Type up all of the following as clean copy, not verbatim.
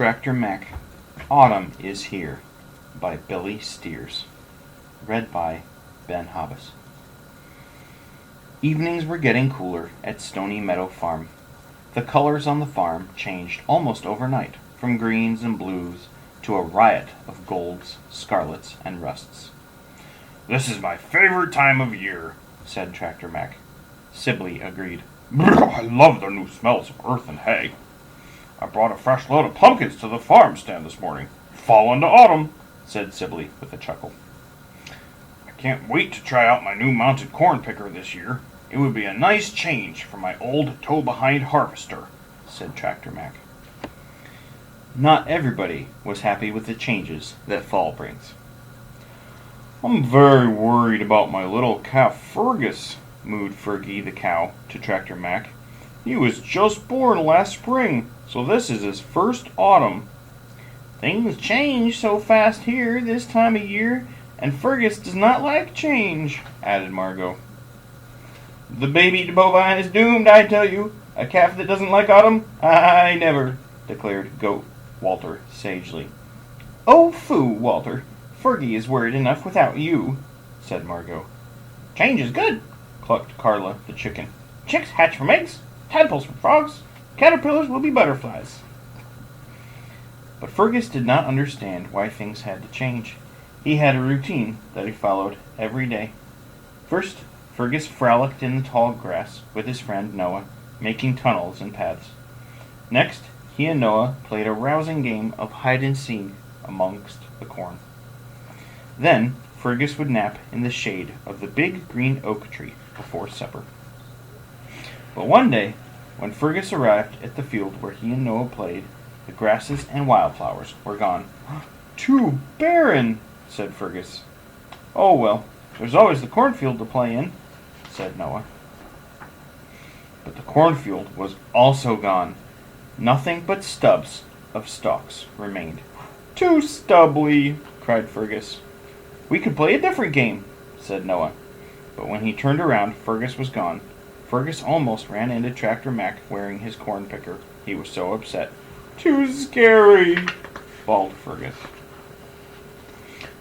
Tractor Mac, Autumn is Here by Billy Steers. Read by Ben Hobbes. Evenings were getting cooler at Stony Meadow Farm. The colors on the farm changed almost overnight, from greens and blues to a riot of golds, scarlets, and rusts. "This is my favorite time of year," said Tractor Mac. Sibley agreed. "I love the new smells of earth and hay. I brought a fresh load of pumpkins to the farm stand this morning. Fall into autumn," said Sibley with a chuckle. "I can't wait to try out my new mounted corn picker this year. It would be a nice change from my old tow-behind harvester," said Tractor Mac. Not everybody was happy with the changes that fall brings. "I'm very worried about my little calf Fergus," mooed Fergie the cow to Tractor Mac. "He was just born last spring, so this is his first autumn." "Things change so fast here this time of year, and Fergus does not like change," added Margot. "The baby bovine is doomed, I tell you. A calf that doesn't like autumn? I never," declared Goat Walter sagely. "Oh, phoo, Walter. Fergie is worried enough without you," said Margot. "Change is good," clucked Carla the chicken. "Chicks hatch from eggs, tadpoles from frogs, caterpillars will be butterflies." But Fergus did not understand why things had to change. He had a routine that he followed every day. First, Fergus frolicked in the tall grass with his friend Noah, making tunnels and paths. Next, he and Noah played a rousing game of hide-and-seek amongst the corn. Then, Fergus would nap in the shade of the big green oak tree before supper. But one day, when Fergus arrived at the field where he and Noah played, the grasses and wildflowers were gone. "Too barren," said Fergus. "Oh well, there's always the cornfield to play in," said Noah. But the cornfield was also gone. Nothing but stubs of stalks remained. "Too stubbly," cried Fergus. "We could play a different game," said Noah. But when he turned around, Fergus was gone. Fergus almost ran into Tractor Mac wearing his corn picker. He was so upset. "Too scary," bawled Fergus.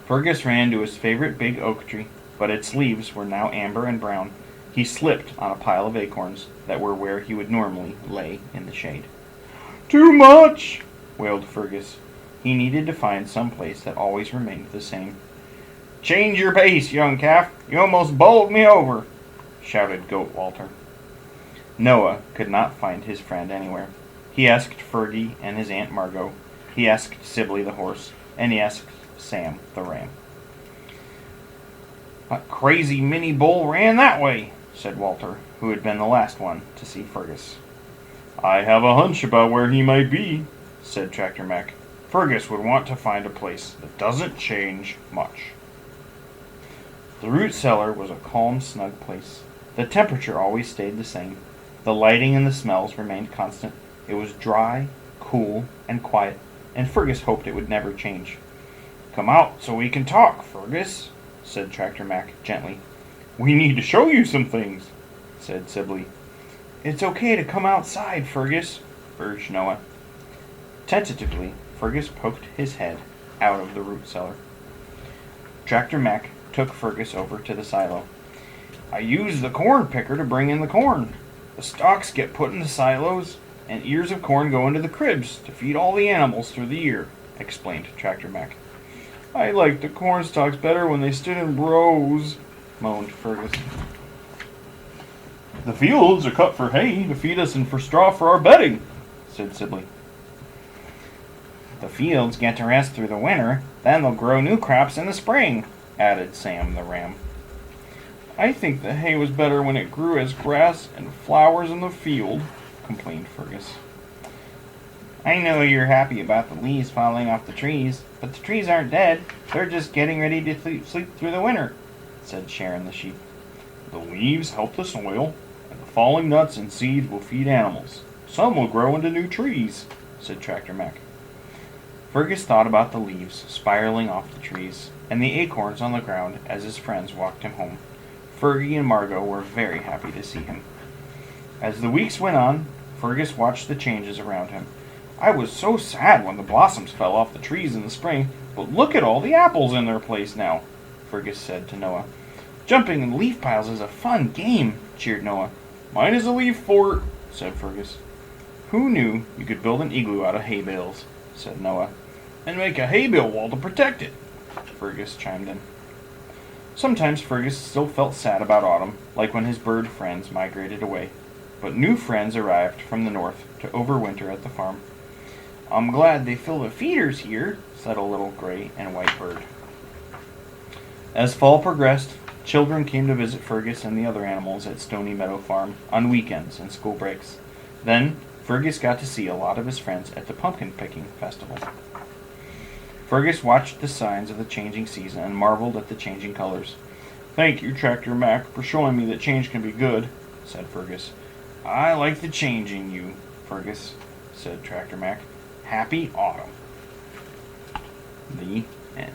Fergus ran to his favorite big oak tree, but its leaves were now amber and brown. He slipped on a pile of acorns that were where he would normally lay in the shade. "Too much," wailed Fergus. He needed to find some place that always remained the same. "Change your pace, young calf. You almost bowled me over," shouted Goat Walter. Noah could not find his friend anywhere. He asked Fergie and his Aunt Margot. He asked Sibley the horse, and he asked Sam the ram. "That crazy mini bull ran that way," said Walter, who had been the last one to see Fergus. "I have a hunch about where he might be," said Tractor Mac. "Fergus would want to find a place that doesn't change much." The root cellar was a calm, snug place. The temperature always stayed the same. The lighting and the smells remained constant. It was dry, cool, and quiet, and Fergus hoped it would never change. "Come out so we can talk, Fergus," said Tractor Mac gently. "We need to show you some things," said Sibley. "It's okay to come outside, Fergus," urged Noah. Tentatively, Fergus poked his head out of the root cellar. Tractor Mac took Fergus over to the silo. "I use the corn picker to bring in the corn. The stalks get put in the silos, and ears of corn go into the cribs to feed all the animals through the year," explained Tractor Mac. "I liked the cornstalks better when they stood in rows," moaned Fergus. "The fields are cut for hay to feed us and for straw for our bedding," said Sibley. "The fields get to rest through the winter, then they'll grow new crops in the spring," added Sam the ram. "I think the hay was better when it grew as grass and flowers in the field," complained Fergus. "I know you're happy about the leaves falling off the trees, but the trees aren't dead. They're just getting ready to sleep through the winter," said Sharon the sheep. "The leaves help the soil, and the falling nuts and seeds will feed animals. Some will grow into new trees," said Tractor Mac. Fergus thought about the leaves spiraling off the trees, and the acorns on the ground as his friends walked him home. Fergie and Margot were very happy to see him. As the weeks went on, Fergus watched the changes around him. I was so sad when the blossoms fell off the trees in the spring, but look at all the apples in their place now, Fergus said to Noah. Jumping in leaf piles is a fun game, cheered Noah. Mine is a leaf fort, said Fergus. Who knew you could build an igloo out of hay bales, said Noah, and make a hay bale wall to protect it, Fergus chimed in. Sometimes Fergus still felt sad about autumn, like when his bird friends migrated away. But new friends arrived from the north to overwinter at the farm. I'm glad they fill the feeders here, said a little gray and white bird. As fall progressed, children came to visit Fergus and the other animals at Stony Meadow Farm on weekends and school breaks. Then, Fergus got to see a lot of his friends at the pumpkin picking festival. Fergus watched the signs of the changing season and marveled at the changing colors. Thank you, Tractor Mac, for showing me that change can be good, said Fergus. I like the change in you, Fergus, said Tractor Mac. Happy autumn. The end.